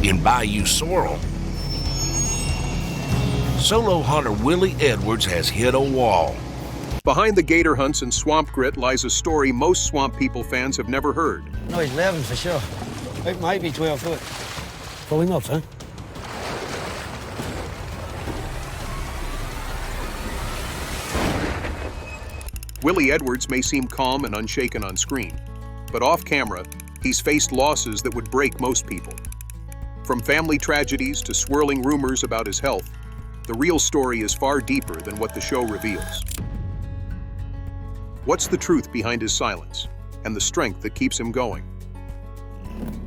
in Bayou Sorrel. Solo hunter Willie Edwards has hit a wall. Behind the gator hunts and swamp grit lies a story most Swamp People fans have never heard. No, he's 11 for sure. It might be 12 foot. Pull him up, huh? Willie Edwards may seem calm and unshaken on screen, but off camera, he's faced losses that would break most people. From family tragedies to swirling rumors about his health, the real story is far deeper than what the show reveals. What's the truth behind his silence and the strength that keeps him going?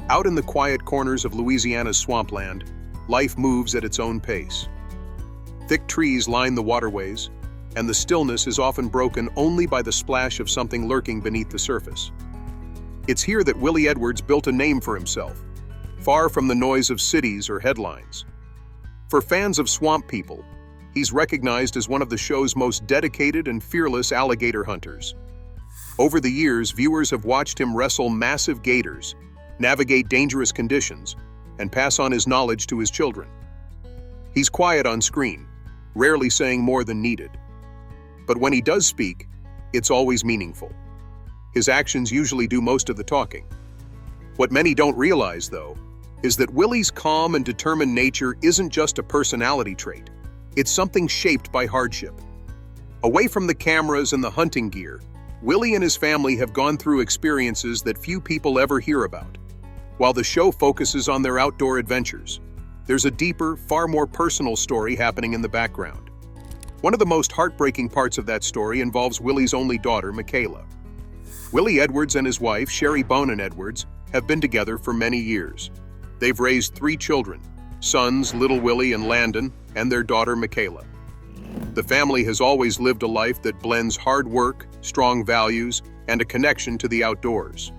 Out in the quiet corners of Louisiana's swampland, life moves at its own pace. Thick trees line the waterways, and the stillness is often broken only by the splash of something lurking beneath the surface. It's here that Willie Edwards built a name for himself, far from the noise of cities or headlines. For fans of Swamp People, he's recognized as one of the show's most dedicated and fearless alligator hunters. Over the years, viewers have watched him wrestle massive gators, navigate dangerous conditions, and pass on his knowledge to his children. He's quiet on screen, rarely saying more than needed. But when he does speak, it's always meaningful. His actions usually do most of the talking. What many don't realize, though, is that Willie's calm and determined nature isn't just a personality trait. It's something shaped by hardship. Away from the cameras and the hunting gear, Willie and his family have gone through experiences that few people ever hear about. While the show focuses on their outdoor adventures, there's a deeper, far more personal story happening in the background. One of the most heartbreaking parts of that story involves Willie's only daughter, Michaela. Willie Edwards and his wife, Sherry Bonin Edwards, have been together for many years. They've raised 3 children, sons Little Willie and Landon, and their daughter, Michaela. The family has always lived a life that blends hard work, strong values, and a connection to the outdoors.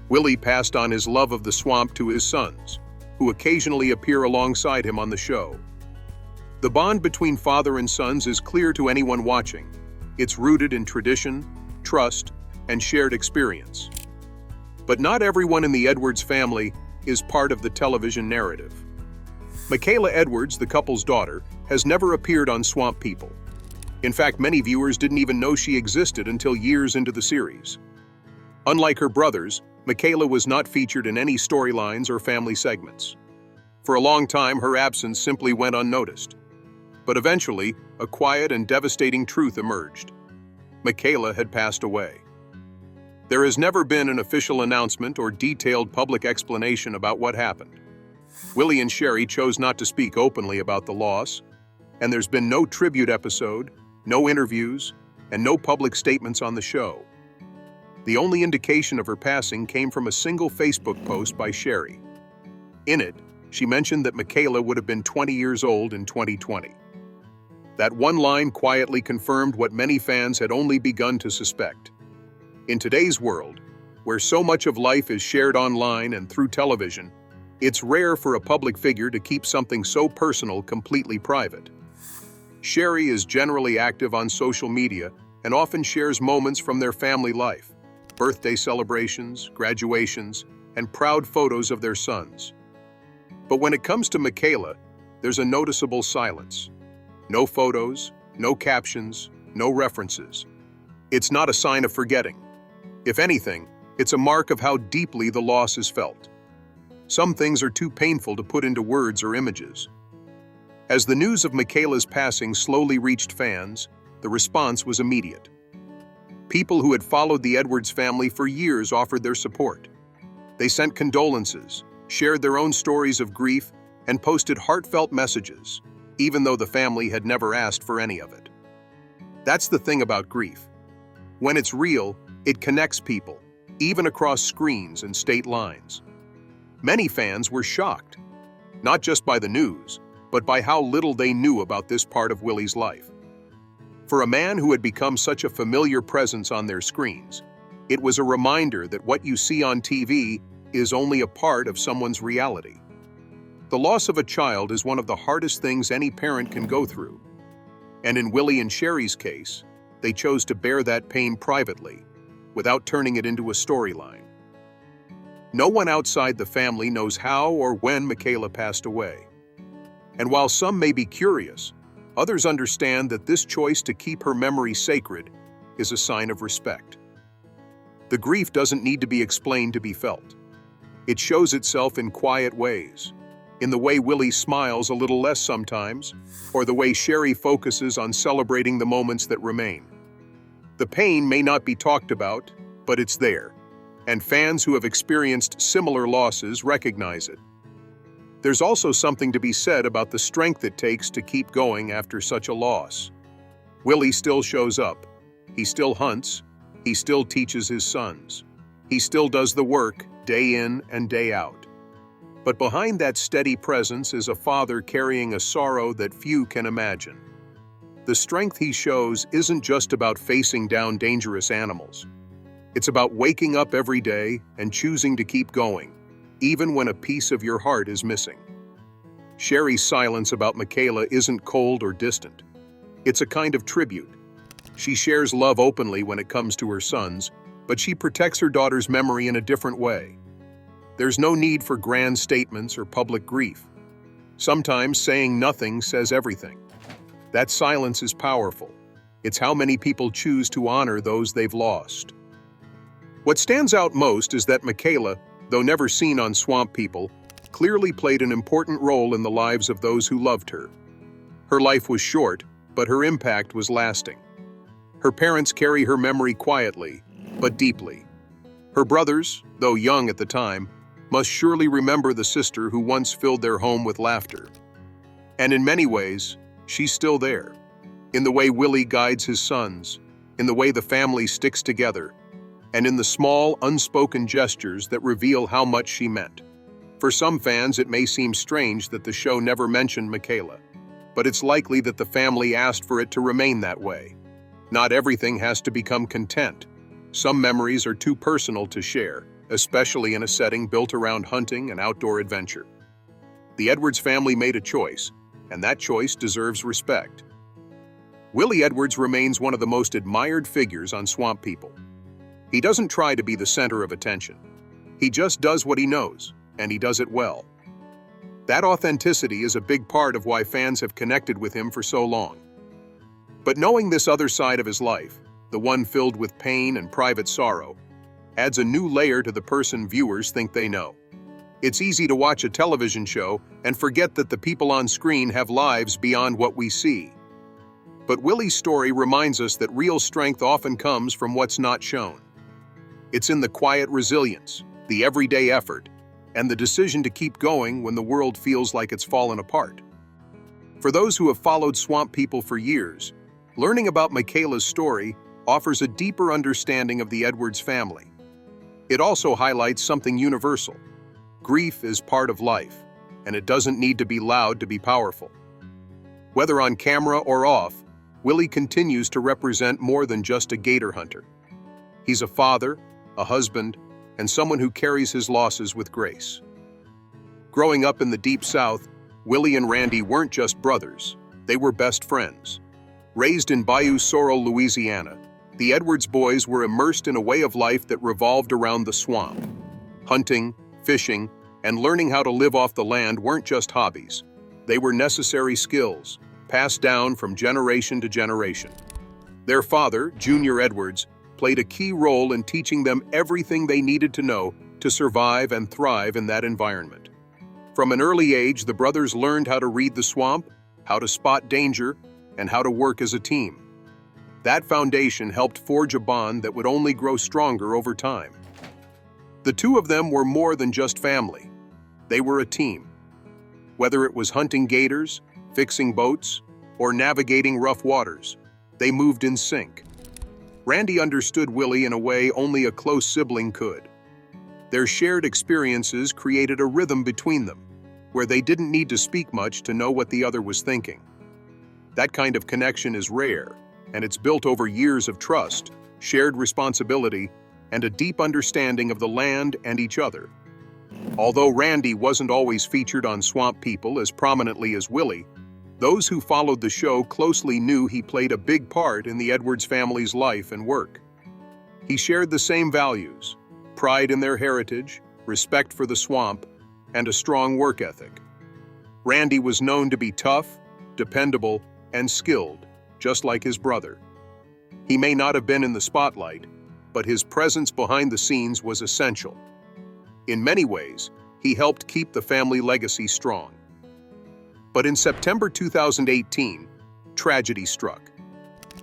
Willie passed on his love of the swamp to his sons, who occasionally appear alongside him on the show. The bond between father and sons is clear to anyone watching. It's rooted in tradition, trust, and shared experience. But not everyone in the Edwards family is part of the television narrative. Michaela Edwards, the couple's daughter, has never appeared on Swamp People. In fact, many viewers didn't even know she existed until years into the series. Unlike her brothers, Michaela was not featured in any storylines or family segments. For a long time, her absence simply went unnoticed. But eventually, a quiet and devastating truth emerged. Michaela had passed away. There has never been an official announcement or detailed public explanation about what happened. Willie and Sherry chose not to speak openly about the loss, and there's been no tribute episode, no interviews, and no public statements on the show. The only indication of her passing came from a single Facebook post by Sherry. In it, she mentioned that Michaela would have been 20 years old in 2020. That one line quietly confirmed what many fans had only begun to suspect. In today's world, where so much of life is shared online and through television, it's rare for a public figure to keep something so personal completely private. Sherry is generally active on social media and often shares moments from their family life, birthday celebrations, graduations, and proud photos of their sons. But when it comes to Michaela, there's a noticeable silence. No photos, no captions, no references. It's not a sign of forgetting. If anything, it's a mark of how deeply the loss is felt. Some things are too painful to put into words or images. As the news of Michaela's passing slowly reached fans, the response was immediate. People who had followed the Edwards family for years offered their support. They sent condolences, shared their own stories of grief, and posted heartfelt messages, even though the family had never asked for any of it. That's the thing about grief. When it's real, it connects people, even across screens and state lines. Many fans were shocked, not just by the news, but by how little they knew about this part of Willie's life. For a man who had become such a familiar presence on their screens, it was a reminder that what you see on TV is only a part of someone's reality. The loss of a child is one of the hardest things any parent can go through. And in Willie and Sherry's case, they chose to bear that pain privately, without turning it into a storyline. No one outside the family knows how or when Michaela passed away. And while some may be curious, others understand that this choice to keep her memory sacred is a sign of respect. The grief doesn't need to be explained to be felt. It shows itself in quiet ways, in the way Willie smiles a little less sometimes, or the way Sherry focuses on celebrating the moments that remain. The pain may not be talked about, but it's there, and fans who have experienced similar losses recognize it. There's also something to be said about the strength it takes to keep going after such a loss. Willie still shows up. He still hunts. He still teaches his sons. He still does the work, day in and day out. But behind that steady presence is a father carrying a sorrow that few can imagine. The strength he shows isn't just about facing down dangerous animals. It's about waking up every day and choosing to keep going, even when a piece of your heart is missing. Sherry's silence about Michaela isn't cold or distant. It's a kind of tribute. She shares love openly when it comes to her sons, but she protects her daughter's memory in a different way. There's no need for grand statements or public grief. Sometimes saying nothing says everything. That silence is powerful. It's how many people choose to honor those they've lost. What stands out most is that Michaela, though never seen on Swamp People, clearly played an important role in the lives of those who loved her. Her life was short, but her impact was lasting. Her parents carry her memory quietly, but deeply. Her brothers, though young at the time, must surely remember the sister who once filled their home with laughter. And in many ways, she's still there. In the way Willie guides his sons, in the way the family sticks together, and in the small, unspoken gestures that reveal how much she meant. For some fans, it may seem strange that the show never mentioned Michaela, but it's likely that the family asked for it to remain that way. Not everything has to become content. Some memories are too personal to share, especially in a setting built around hunting and outdoor adventure. The Edwards family made a choice, and that choice deserves respect. Willie Edwards remains one of the most admired figures on Swamp People. He doesn't try to be the center of attention. He just does what he knows, and he does it well. That authenticity is a big part of why fans have connected with him for so long. But knowing this other side of his life, the one filled with pain and private sorrow, adds a new layer to the person viewers think they know. It's easy to watch a television show and forget that the people on screen have lives beyond what we see. But Willie's story reminds us that real strength often comes from what's not shown. It's in the quiet resilience, the everyday effort, and the decision to keep going when the world feels like it's fallen apart. For those who have followed Swamp People for years, learning about Michaela's story offers a deeper understanding of the Edwards family. It also highlights something universal. Grief is part of life, and it doesn't need to be loud to be powerful. Whether on camera or off, Willie continues to represent more than just a gator hunter. He's a father, a husband, and someone who carries his losses with grace. Growing up in the Deep South, Willie and Randy weren't just brothers, they were best friends. Raised in Bayou Sorrel, Louisiana, the Edwards boys were immersed in a way of life that revolved around the swamp. Hunting, fishing, and learning how to live off the land weren't just hobbies. They were necessary skills, passed down from generation to generation. Their father, Junior Edwards, played a key role in teaching them everything they needed to know to survive and thrive in that environment. From an early age, the brothers learned how to read the swamp, how to spot danger, and how to work as a team. That foundation helped forge a bond that would only grow stronger over time. The two of them were more than just family. They were a team. Whether it was hunting gators, fixing boats, or navigating rough waters, they moved in sync. Randy understood Willie in a way only a close sibling could. Their shared experiences created a rhythm between them, where they didn't need to speak much to know what the other was thinking. That kind of connection is rare, and it's built over years of trust, shared responsibility, and a deep understanding of the land and each other. Although Randy wasn't always featured on Swamp People as prominently as Willie, those who followed the show closely knew he played a big part in the Edwards family's life and work. He shared the same values: pride in their heritage, respect for the swamp, and a strong work ethic. Randy was known to be tough, dependable, and skilled, just like his brother. He may not have been in the spotlight, but his presence behind the scenes was essential. In many ways, he helped keep the family legacy strong. But in September 2018, tragedy struck.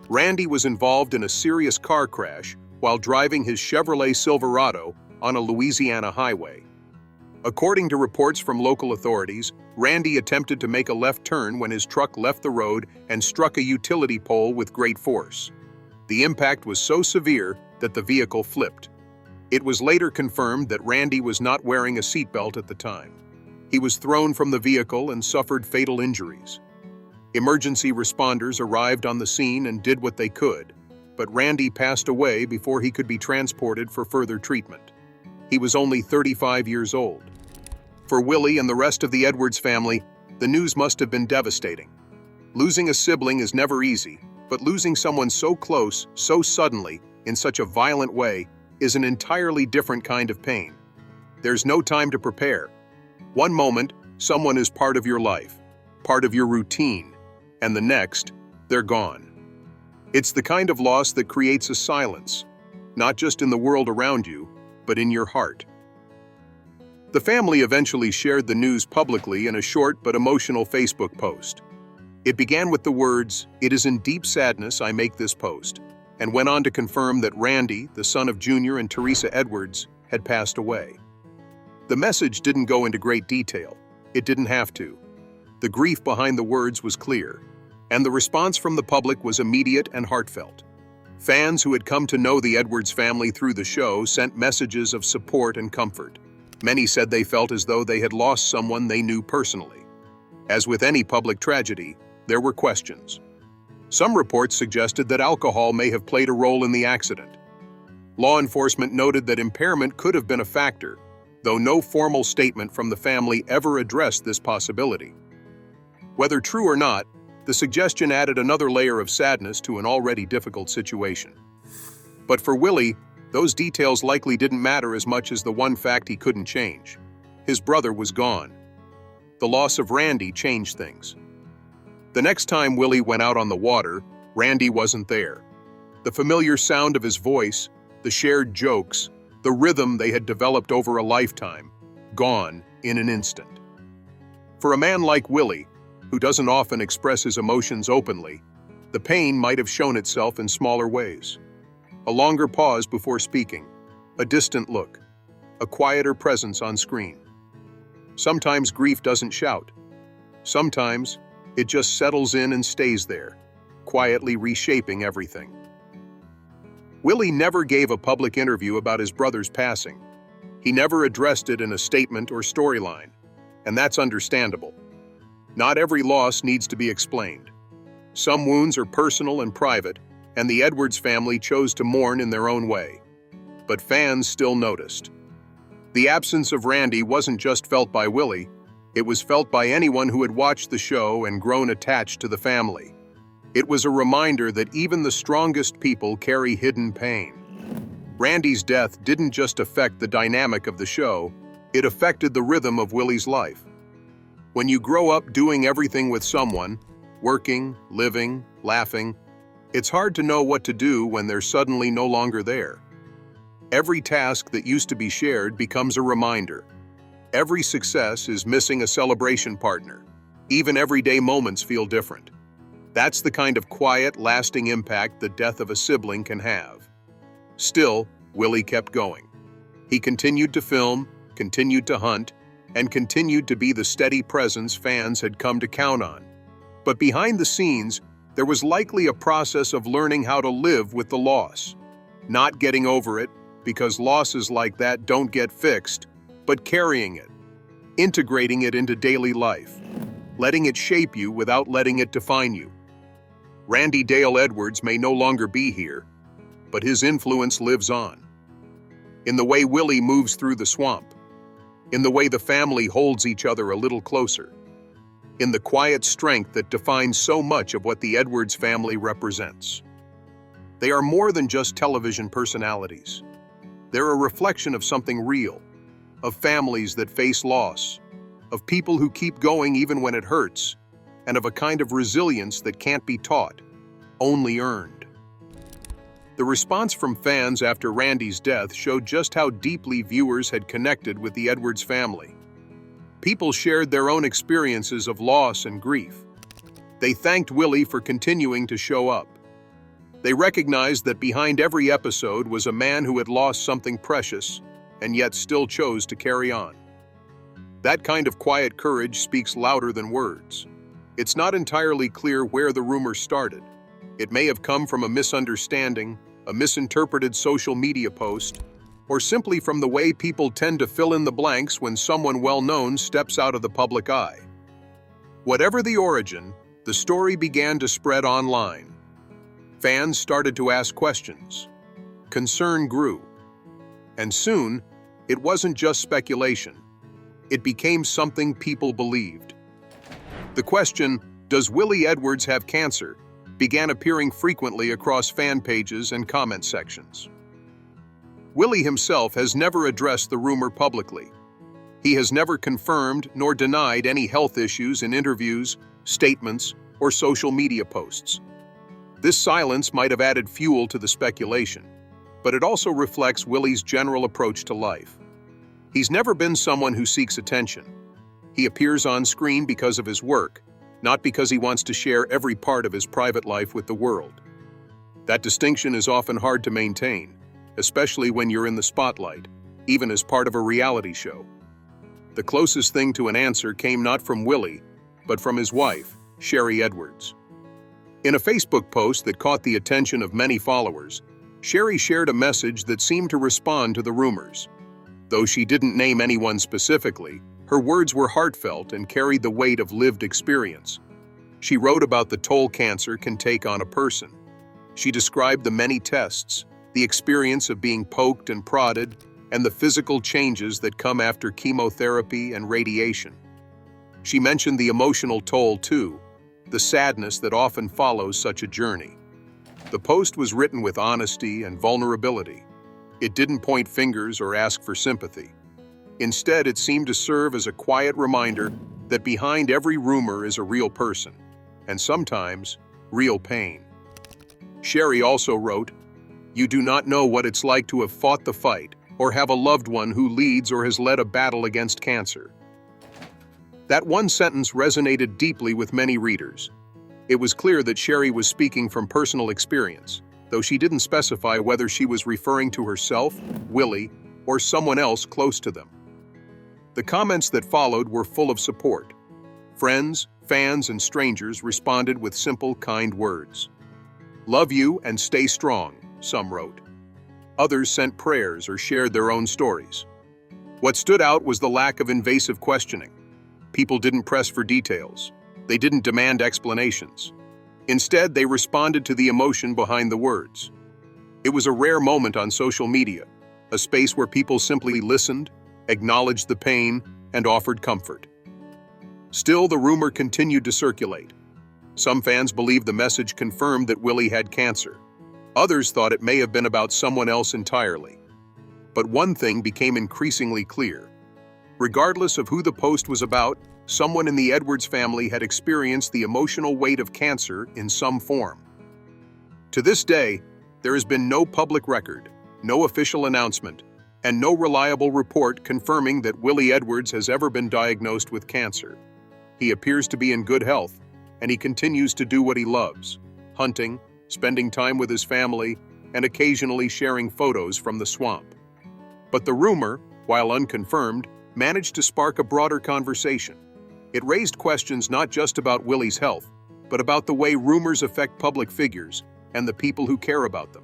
Randy was involved in a serious car crash while driving his Chevrolet Silverado on a Louisiana highway. According to reports from local authorities, Randy attempted to make a left turn when his truck left the road and struck a utility pole with great force. The impact was so severe that the vehicle flipped. It was later confirmed that Randy was not wearing a seatbelt at the time. He was thrown from the vehicle and suffered fatal injuries. Emergency responders arrived on the scene and did what they could, but Randy passed away before he could be transported for further treatment. He was only 35 years old. For Willie and the rest of the Edwards family, the news must have been devastating. Losing a sibling is never easy, but losing someone so close, so suddenly, in such a violent way, is an entirely different kind of pain. There's no time to prepare. One moment, someone is part of your life, part of your routine, and the next, they're gone. It's the kind of loss that creates a silence, not just in the world around you, but in your heart. The family eventually shared the news publicly in a short but emotional Facebook post. It began with the words, "It is in deep sadness I make this post," and went on to confirm that Randy, the son of Junior and Teresa Edwards, had passed away. The message didn't go into great detail. It didn't have to. The grief behind the words was clear, and the response from the public was immediate and heartfelt. Fans who had come to know the Edwards family through the show sent messages of support and comfort. Many said they felt as though they had lost someone they knew personally. As with any public tragedy, there were questions. Some reports suggested that alcohol may have played a role in the accident. Law enforcement noted that impairment could have been a factor, though no formal statement from the family ever addressed this possibility. Whether true or not, the suggestion added another layer of sadness to an already difficult situation. But for Willie, those details likely didn't matter as much as the one fact he couldn't change. His brother was gone. The loss of Randy changed things. The next time Willie went out on the water, Randy wasn't there. The familiar sound of his voice, the shared jokes, the rhythm they had developed over a lifetime, gone in an instant. For a man like Willie, who doesn't often express his emotions openly, the pain might have shown itself in smaller ways. A longer pause before speaking, a distant look, a quieter presence on screen. Sometimes grief doesn't shout. Sometimes it just settles in and stays there, quietly reshaping everything. Willie never gave a public interview about his brother's passing. He never addressed it in a statement or storyline, and that's understandable. Not every loss needs to be explained. Some wounds are personal and private, and the Edwards family chose to mourn in their own way. But fans still noticed. The absence of Randy wasn't just felt by Willie, it was felt by anyone who had watched the show and grown attached to the family. It was a reminder that even the strongest people carry hidden pain. Randy's death didn't just affect the dynamic of the show, it affected the rhythm of Willie's life. When you grow up doing everything with someone, working, living, laughing, it's hard to know what to do when they're suddenly no longer there. Every task that used to be shared becomes a reminder. Every success is missing a celebration partner. Even everyday moments feel different. That's the kind of quiet, lasting impact the death of a sibling can have. Still, Willie kept going. He continued to film, continued to hunt, and continued to be the steady presence fans had come to count on. But behind the scenes, there was likely a process of learning how to live with the loss. Not getting over it, because losses like that don't get fixed, but carrying it, integrating it into daily life, letting it shape you without letting it define you. Randy Dale Edwards may no longer be here, but his influence lives on. In the way Willie moves through the swamp, in the way the family holds each other a little closer, in the quiet strength that defines so much of what the Edwards family represents. They are more than just television personalities. They're a reflection of something real, of families that face loss, of people who keep going even when it hurts, and of a kind of resilience that can't be taught, only earned. The response from fans after Randy's death showed just how deeply viewers had connected with the Edwards family. People shared their own experiences of loss and grief. They thanked Willie for continuing to show up. They recognized that behind every episode was a man who had lost something precious and yet still chose to carry on. That kind of quiet courage speaks louder than words. It's not entirely clear where the rumor started. It may have come from a misunderstanding, a misinterpreted social media post, or simply from the way people tend to fill in the blanks when someone well-known steps out of the public eye. Whatever the origin, the story began to spread online. Fans started to ask questions. Concern grew. And soon, it wasn't just speculation. It became something people believed. The question, "Does Willie Edwards have cancer?" began appearing frequently across fan pages and comment sections. Willie himself has never addressed the rumor publicly. He has never confirmed nor denied any health issues in interviews, statements, or social media posts. This silence might have added fuel to the speculation, but it also reflects Willie's general approach to life. He's never been someone who seeks attention. He appears on screen because of his work, not because he wants to share every part of his private life with the world. That distinction is often hard to maintain, especially when you're in the spotlight, even as part of a reality show. The closest thing to an answer came not from Willie, but from his wife, Sherry Edwards. In a Facebook post that caught the attention of many followers, Sherry shared a message that seemed to respond to the rumors. Though she didn't name anyone specifically, her words were heartfelt and carried the weight of lived experience. She wrote about the toll cancer can take on a person. She described the many tests, the experience of being poked and prodded, and the physical changes that come after chemotherapy and radiation. She mentioned the emotional toll too, the sadness that often follows such a journey. The post was written with honesty and vulnerability. It didn't point fingers or ask for sympathy. Instead, it seemed to serve as a quiet reminder that behind every rumor is a real person, and sometimes, real pain. Sherry also wrote, "You do not know what it's like to have fought the fight or have a loved one who leads or has led a battle against cancer." That one sentence resonated deeply with many readers. It was clear that Sherry was speaking from personal experience, though she didn't specify whether she was referring to herself, Willie, or someone else close to them. The comments that followed were full of support. Friends, fans, and strangers responded with simple, kind words. "Love you and stay strong," some wrote. Others sent prayers or shared their own stories. What stood out was the lack of invasive questioning. People didn't press for details. They didn't demand explanations. Instead, they responded to the emotion behind the words. It was a rare moment on social media, a space where people simply listened, acknowledged the pain, and offered comfort. Still, the rumor continued to circulate. Some fans believed the message confirmed that Willie had cancer. Others thought it may have been about someone else entirely. But one thing became increasingly clear. Regardless of who the post was about, someone in the Edwards family had experienced the emotional weight of cancer in some form. To this day, there has been no public record, no official announcement, and no reliable report confirming that Willie Edwards has ever been diagnosed with cancer. He appears to be in good health, and he continues to do what he loves: hunting, spending time with his family, and occasionally sharing photos from the swamp. But the rumor, while unconfirmed, managed to spark a broader conversation. It raised questions not just about Willie's health, but about the way rumors affect public figures and the people who care about them.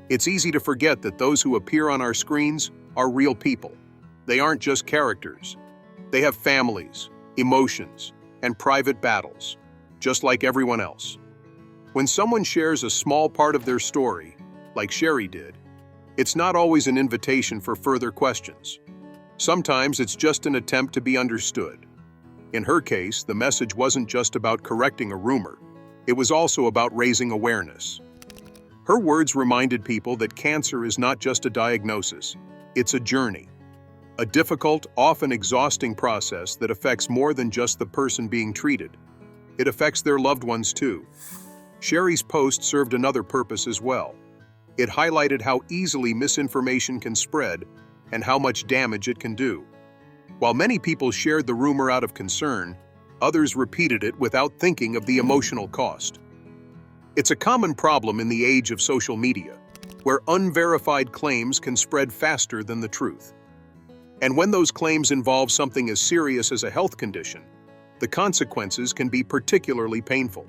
It's easy to forget that those who appear on our screens are real people. They aren't just characters. They have families, emotions, and private battles, just like everyone else. When someone shares a small part of their story, like Sherry did, it's not always an invitation for further questions. Sometimes it's just an attempt to be understood. In her case, the message wasn't just about correcting a rumor. It was also about raising awareness. Her words reminded people that cancer is not just a diagnosis, it's a journey a difficult, often exhausting process that affects more than just the person being treated. It affects their loved ones too. Sherry's post served another purpose as well. It highlighted how easily misinformation can spread and how much damage it can do. While many people shared the rumor out of concern, others repeated it without thinking of the emotional cost. It's a common problem in the age of social media, where unverified claims can spread faster than the truth. And when those claims involve something as serious as a health condition, the consequences can be particularly painful.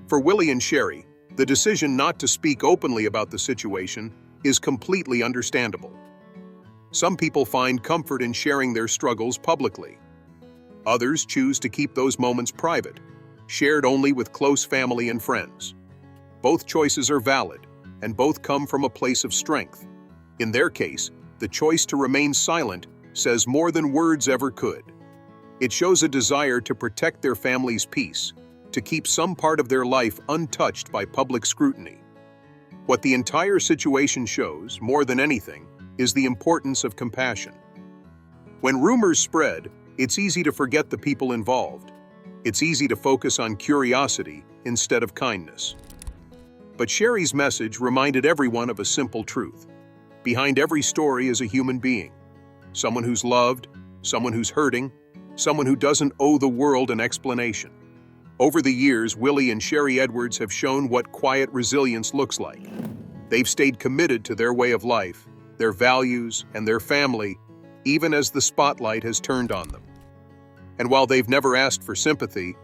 For Willie and Sherry, the decision not to speak openly about the situation is completely understandable. Some people find comfort in sharing their struggles publicly. Others choose to keep those moments private, shared only with close family and friends. Both choices are valid, and both come from a place of strength. In their case, the choice to remain silent says more than words ever could. It shows a desire to protect their family's peace, to keep some part of their life untouched by public scrutiny. What the entire situation shows, more than anything, is the importance of compassion. When rumors spread, it's easy to forget the people involved. It's easy to focus on curiosity instead of kindness. But Sherry's message reminded everyone of a simple truth. Behind every story is a human being. Someone who's loved, someone who's hurting, someone who doesn't owe the world an explanation. Over the years, Willie and Sherry Edwards have shown what quiet resilience looks like. They've stayed committed to their way of life, their values, and their family, even as the spotlight has turned on them. And while they've never asked for sympathy,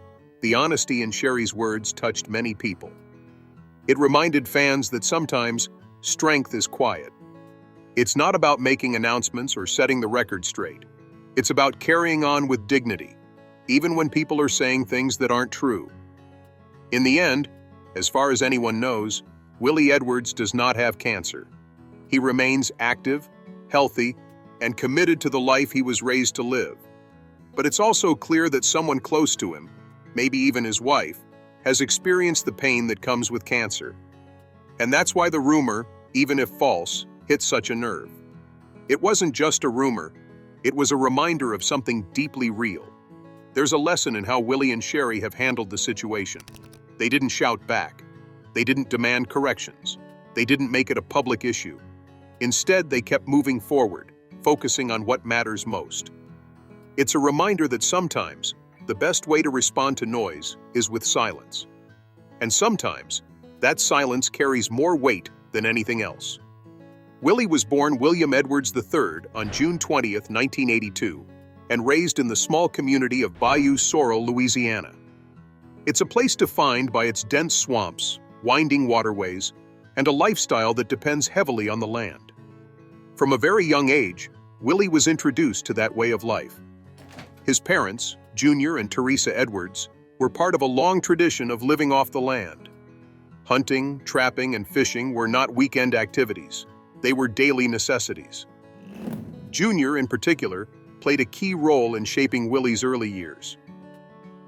the honesty in Sherry's words touched many people. It reminded fans that sometimes strength is quiet. It's not about making announcements or setting the record straight. It's about carrying on with dignity, even when people are saying things that aren't true. In the end, as far as anyone knows, Willie Edwards does not have cancer. He remains active, healthy, and committed to the life he was raised to live. But it's also clear that someone close to him, maybe even his wife, has experienced the pain that comes with cancer. And that's why the rumor, even if false, hit such a nerve. It wasn't just a rumor, it was a reminder of something deeply real. There's a lesson in how Willie and Sherry have handled the situation. They didn't shout back. They didn't demand corrections. They didn't make it a public issue. Instead, they kept moving forward, focusing on what matters most. It's a reminder that sometimes the best way to respond to noise is with silence. And sometimes that silence carries more weight than anything else. Willie was born William Edwards III on June 20th, 1982, and raised in the small community of Bayou Sorrel, Louisiana. It's a place defined by its dense swamps, winding waterways, and a lifestyle that depends heavily on the land. From a very young age, Willie was introduced to that way of life. His parents, Junior and Teresa Edwards, were part of a long tradition of living off the land. Hunting, trapping, and fishing were not weekend activities. They were daily necessities. Junior, in particular, played a key role in shaping Willie's early years.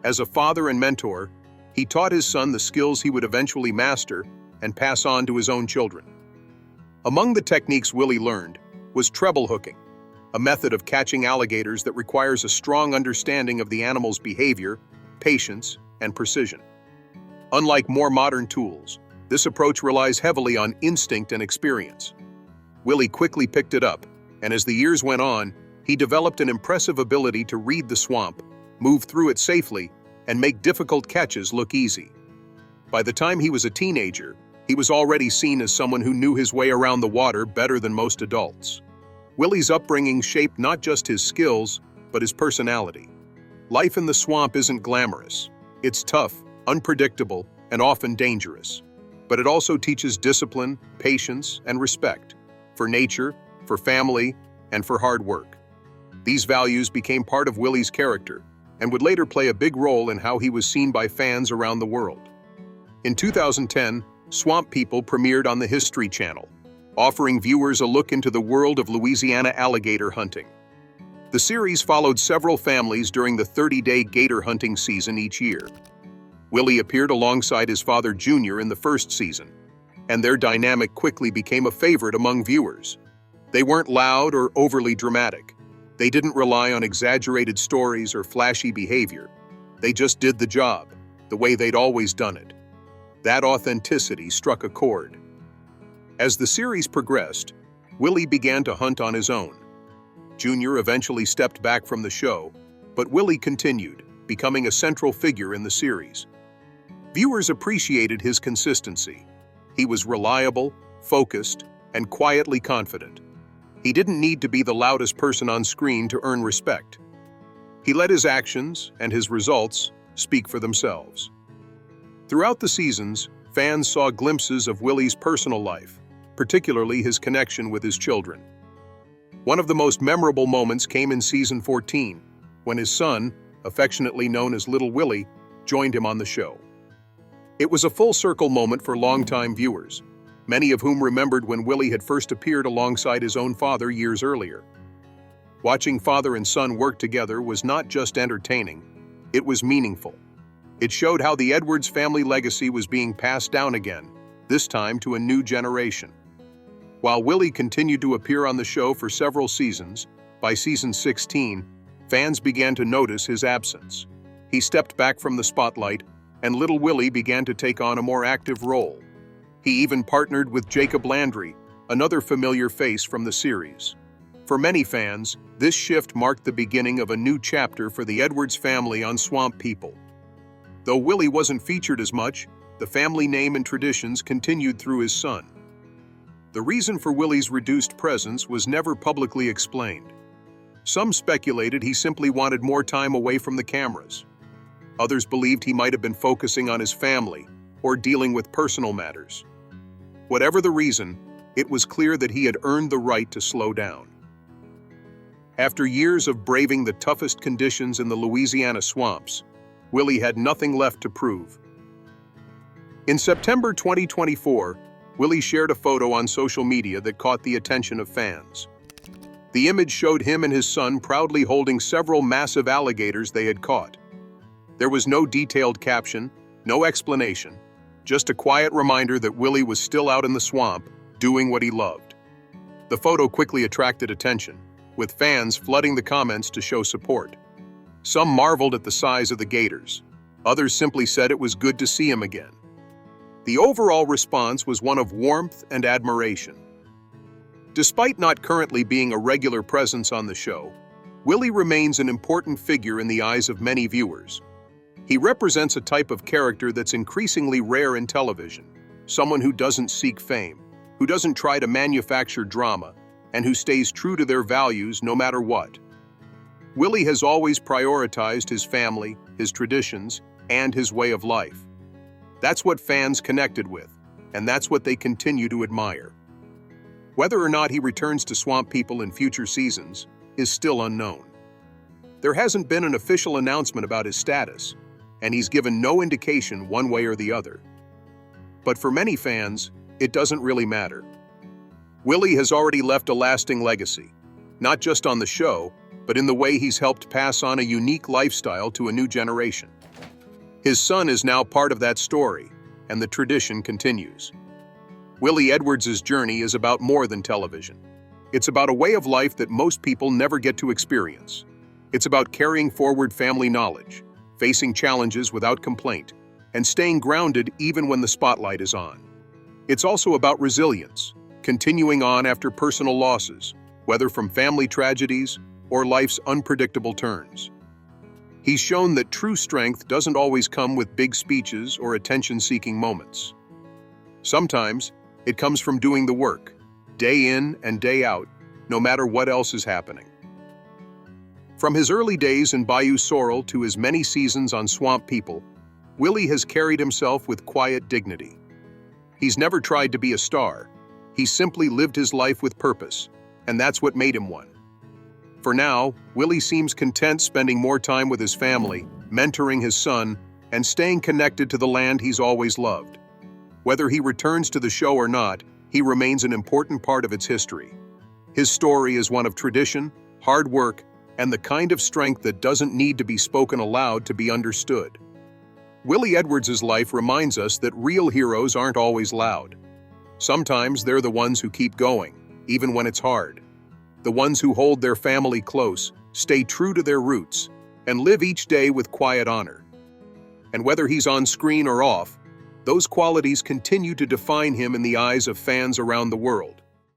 As a father and mentor, he taught his son the skills he would eventually master and pass on to his own children. Among the techniques Willie learned was treble hooking, a method of catching alligators that requires a strong understanding of the animal's behavior, patience, and precision. Unlike more modern tools, this approach relies heavily on instinct and experience. Willie quickly picked it up, and as the years went on, he developed an impressive ability to read the swamp, move through it safely, and make difficult catches look easy. By the time he was a teenager, he was already seen as someone who knew his way around the water better than most adults. Willie's upbringing shaped not just his skills, but his personality. Life in the swamp isn't glamorous. It's tough, unpredictable, and often dangerous. But it also teaches discipline, patience, and respect for nature, for family, and for hard work. These values became part of Willie's character and would later play a big role in how he was seen by fans around the world. In 2010, Swamp People premiered on the History Channel, offering viewers a look into the world of Louisiana alligator hunting. The series followed several families during the 30-day gator hunting season each year. Willie appeared alongside his father Junior in the first season, and their dynamic quickly became a favorite among viewers. They weren't loud or overly dramatic. They didn't rely on exaggerated stories or flashy behavior. They just did the job, the way they'd always done it. That authenticity struck a chord. As the series progressed, Willie began to hunt on his own. Junior eventually stepped back from the show, but Willie continued, becoming a central figure in the series. Viewers appreciated his consistency. He was reliable, focused, and quietly confident. He didn't need to be the loudest person on screen to earn respect. He let his actions and his results speak for themselves. Throughout the seasons, fans saw glimpses of Willie's personal life, particularly his connection with his children. One of the most memorable moments came in season 14, when his son, affectionately known as Little Willie, joined him on the show. It was a full-circle moment for longtime viewers, many of whom remembered when Willie had first appeared alongside his own father years earlier. Watching father and son work together was not just entertaining, it was meaningful. It showed how the Edwards family legacy was being passed down again, this time to a new generation. While Willie continued to appear on the show for several seasons, by season 16, fans began to notice his absence. He stepped back from the spotlight, and Little Willie began to take on a more active role. He even partnered with Jacob Landry, another familiar face from the series. For many fans, this shift marked the beginning of a new chapter for the Edwards family on Swamp People. Though Willie wasn't featured as much, the family name and traditions continued through his son. The reason for Willie's reduced presence was never publicly explained. Some speculated he simply wanted more time away from the cameras. Others believed he might have been focusing on his family or dealing with personal matters. Whatever the reason, it was clear that he had earned the right to slow down. After years of braving the toughest conditions in the Louisiana swamps, Willie had nothing left to prove. In September 2024, Willie shared a photo on social media that caught the attention of fans. The image showed him and his son proudly holding several massive alligators they had caught. There was no detailed caption, no explanation, just a quiet reminder that Willie was still out in the swamp, doing what he loved. The photo quickly attracted attention, with fans flooding the comments to show support. Some marveled at the size of the gators. Others simply said it was good to see him again. The overall response was one of warmth and admiration. Despite not currently being a regular presence on the show, Willie remains an important figure in the eyes of many viewers. He represents a type of character that's increasingly rare in television, someone who doesn't seek fame, who doesn't try to manufacture drama, and who stays true to their values no matter what. Willie has always prioritized his family, his traditions, and his way of life. That's what fans connected with, and that's what they continue to admire. Whether or not he returns to Swamp People in future seasons is still unknown. There hasn't been an official announcement about his status, and he's given no indication one way or the other. But for many fans, it doesn't really matter. Willie has already left a lasting legacy, not just on the show, but in the way he's helped pass on a unique lifestyle to a new generation. His son is now part of that story, and the tradition continues. Willie Edwards' journey is about more than television. It's about a way of life that most people never get to experience. It's about carrying forward family knowledge, facing challenges without complaint, and staying grounded even when the spotlight is on. It's also about resilience, continuing on after personal losses, whether from family tragedies or life's unpredictable turns. He's shown that true strength doesn't always come with big speeches or attention-seeking moments. Sometimes, it comes from doing the work, day in and day out, no matter what else is happening. From his early days in Bayou Sorrel to his many seasons on Swamp People, Willie has carried himself with quiet dignity. He's never tried to be a star. He simply lived his life with purpose, and that's what made him one. For now, Willie seems content spending more time with his family, mentoring his son, and staying connected to the land he's always loved. Whether he returns to the show or not, he remains an important part of its history. His story is one of tradition, hard work, and the kind of strength that doesn't need to be spoken aloud to be understood. Willie Edwards' life reminds us that real heroes aren't always loud. Sometimes they're the ones who keep going, even when it's hard. The ones who hold their family close, stay true to their roots, and live each day with quiet honor. And whether he's on screen or off, those qualities continue to define him in the eyes of fans around the world.